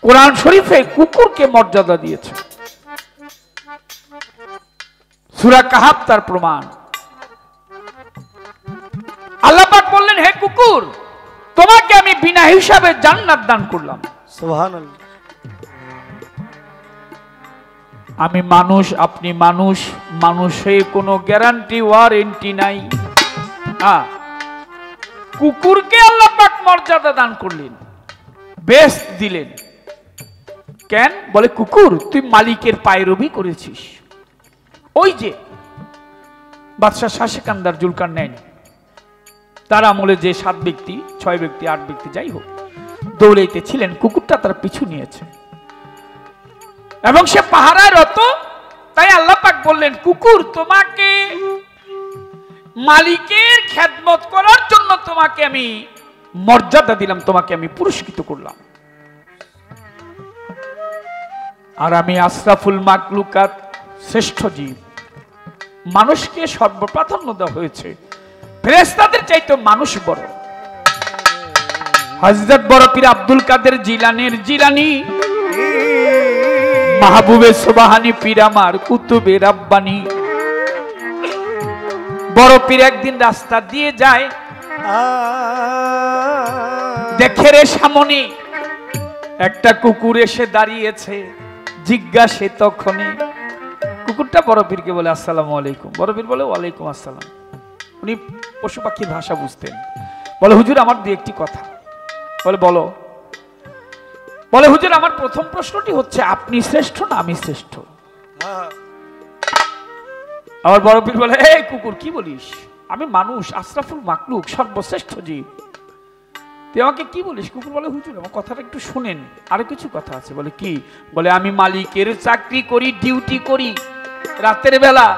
কোরআন শরীফে কুকুরকে মর্যাদা দিয়েছে। সূরা কাহাফ তার প্রমাণ। আল্লাহ পাক বললেন, হে কুকুর, তোমাকে আমি বিনা হিসাবে জান্নাত দান করলাম। সুবহানাল্লাহ। আমি মানুষ, আপনি মানুষ, মানুষের কোনো গ্যারান্টি ওয়ারেন্টি নাই। কুকুরকে আল্লাহ পাক মর্যাদা দান করলেন, বেস্ট দিলেন। কেন? বলে কুকুর তুই মালিকের পায়রবি করেছিস। ওই যে বাদশাহ শাহ সেকান্দার জুলকারনাইন, তার আমলে যে 7 ব্যক্তি 6 ব্যক্তি 8 ব্যক্তি যাই হোক দৌড়াইতে ছিলেন, কুকুরটা তার পিছু নিয়েছে এবং সে পাহারায় রত। তাই আল্লাহ পাক বললেন, কুকুর তোমাকে মালিকের খেদমত করার জন্য তোমাকে আমি মর্যাদা দিলাম, তোমাকে আমি পুরস্কৃত করলাম। আর আমি আশরাফুল মাকলুকাত, শ্রেষ্ঠ জীব, মানুষকে সর্বপ্রাধান্য দেওয়া হয়েছে, ফেরেশতাদের চাইতে মানুষ বড়। হযরত বড় পীর আব্দুল কাদের জিলানীর জিলানী, মাহবুবে সুবহানী পীর আমার কুতুবে রাব্বানী। বড় পীর একদিন রাস্তা দিয়ে যায়, দেখে রে সামনে একটা কুকুর এসে দাঁড়িয়েছে। জিজ্ঞাসে তখনই কুকুরটা বড় পীরকে বলে, আসসালামু আলাইকুম। বড় পীর বলে, ওয়ালাইকুম আসসালাম। উনি পশু পাখির ভাষা বুঝতেন। বলে, হুজুর আমার দুই একটি কথা। বলে, বলো। বলে, হুজুর আমার প্রথম প্রশ্নটি হচ্ছে, আপনি শ্রেষ্ঠ না আমি শ্রেষ্ঠ? আমার বড় পীর বলে, এই কুকুর কি বলিস? আমি মানুষ, আশরাফুল মাকলুক, সর্বশ্রেষ্ঠ জীব, তুই আমাকে কি বলিস? কুকুর বলে, হুজুর আমার কথাটা একটু শুনেন, আরো কিছু কথা আছে। বলে, কি? বলে, আমি মালিকের চাকরি করি, ডিউটি করি, রাতের বেলা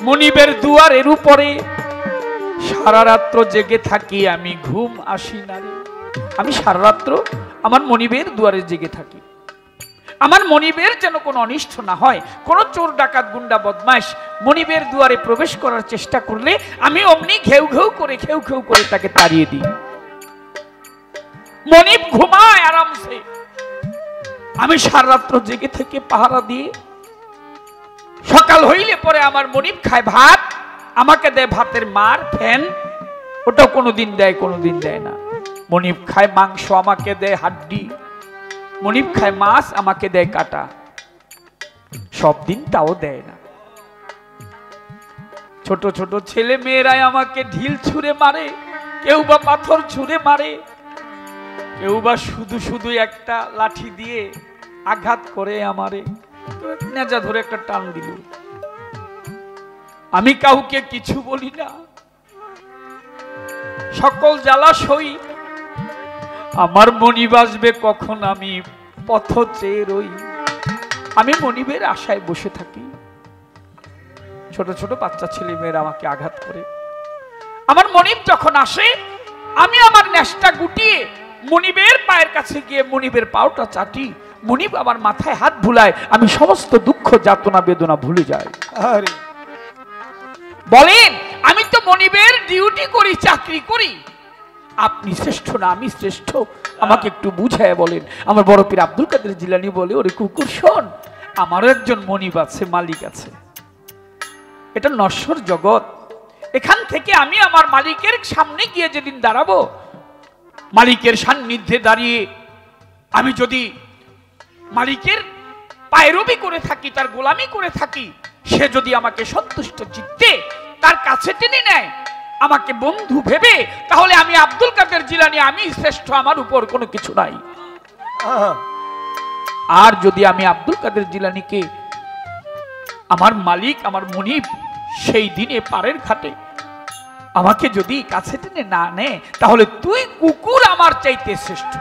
মনিবের দুয়ারের উপরে সারা রাত্র জেগে থাকি, আমি ঘুম আসি না রে। আমি সারা রাত্র আমার মনিবের দুয়ারে জেগে থাকি, আমার মনিবের যেন কোনো অনিষ্ট না হয়। কোন চোর ডাকাত গুন্ডা বদমাইশ মনিবের দুয়ারে প্রবেশ করার চেষ্টা করলে আমি অমনি ঘেউ ঘেউ করে তাকে তাড়িয়ে দিই। মনিব ঘুমায় আরামসে, আমি সারা রাত্র জেগে থেকে পাহারা দিয়ে সকাল হইলে পরে আমার মনিব খায় ভাত, আমাকে দেয় ভাতের মার ফ্যান, ওটা কোনোদিন দেয় কোনোদিন দেয় না। মনিব খায় মাংস, আমাকে দেয় হাড্ডি। মনিব খায় মাছ, আমাকে দেয় কাটা। সব দিন তাও দেয় না। ছোট ছোট ছেলে মেয়েরাই আমাকে ঢিল ছুঁড়ে মারে, কেউ বা পাথর ছুঁড়ে মারে, কেউ বা শুধু শুধু একটা লাঠি দিয়ে আঘাত করে আমারে, নেজা ধরে একটা টান দিল। আমি কাউকে কিছু বলি না, সকল জ্বালা সই। আমার মনিব আসবে কখন, আমি পথ চেয়ে রই। আমি মনিবের আশায় বসে থাকি। ছোট ছোট বাচ্চা ছেলে মেয়েরা আমাকে আঘাত করে। আমার মনিব যখন আসে, আমি আমার নেশটা গুটিয়ে মনিবের পায়ের কাছে গিয়ে মনিবের পাওটা চাটি। মনিব আমার মাথায় হাত বুলায়, আমি সমস্ত দুঃখ যাতনা বেদনা ভুলে যাই। বলেন, আমি তো মনিবের ডিউটি করি, চাকরি করি, আপনি শ্রেষ্ঠ না আমি শ্রেষ্ঠ? আমাকে একটু বুঝায় বলেন। আমার বড় পীর আব্দুল কাদের জিলানী বলে, ওরে কুকুর শোন, আমারও একজন মনিব আছে, মালিক আছে। এটা নশ্বর জগৎ। এখান থেকে আমি আমার মালিকের সামনে গিয়ে যেদিন দাঁড়াবো, মালিকের সান্নিধ্যে দাঁড়িয়ে আমি যদি মালিকের পায়রবি করে থাকি, তার গোলামি করে থাকি, সে যদি আমাকে সন্তুষ্ট চিত্তে তার কাছে টেনে নেয়, আমাকে বন্ধু ভেবে, তাহলে আমি আব্দুল কাদের জিলানী, আমি শ্রেষ্ঠ, আমার উপর কোনো কিছু নাই। আর যদি আমি আব্দুল কাদের জিলানীকে আমার মালিক, আমার মনিব, সেই দিনে পারের ঘাটে আমাকে যদি কাছে টেনে না নেয়, তাহলে তুই কুকুর আমার চাইতে শ্রেষ্ঠ।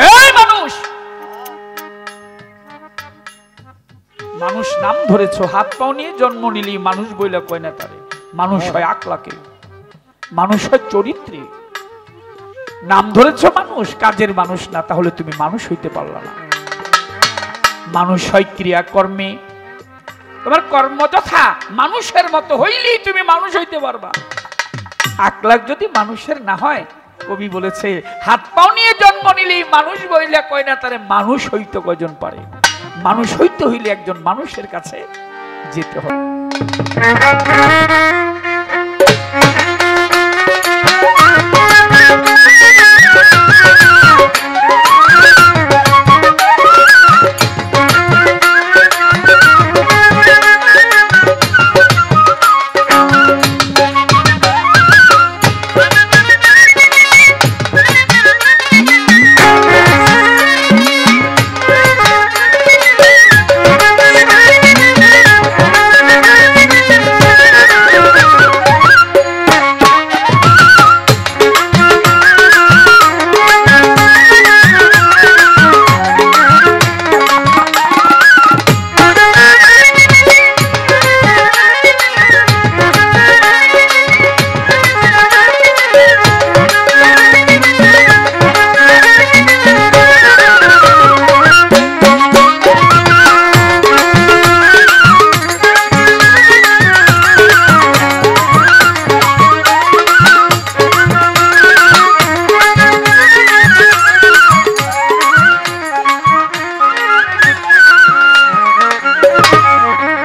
এই মানুষ, মানুষ নাম ধরেছ, হাত পাও নিয়ে জন্ম নিলি, মানুষ বইলা কয় না তারে। মানুষ হয় আকলাকে, মানুষ হয় চরিত্রে। নাম ধরেছ মানুষ, কাজের মানুষ না, তাহলে তুমি মানুষ হইতে পারলা না। মানুষ হয় ক্রিয়াকর্মে, তোমার কর্ম যথা মানুষের মতো হইলেই তুমি মানুষ হইতে পারবা। আকলাক যদি মানুষের না হয়, কবি বলেছে হাত পাও নিয়ে জন্ম নিলেই মানুষ বইলে কয় না তারে মানুষ হইতে কয়জন পারে। মানুষ হইতে হইলে একজন মানুষের কাছে যেতে হবে।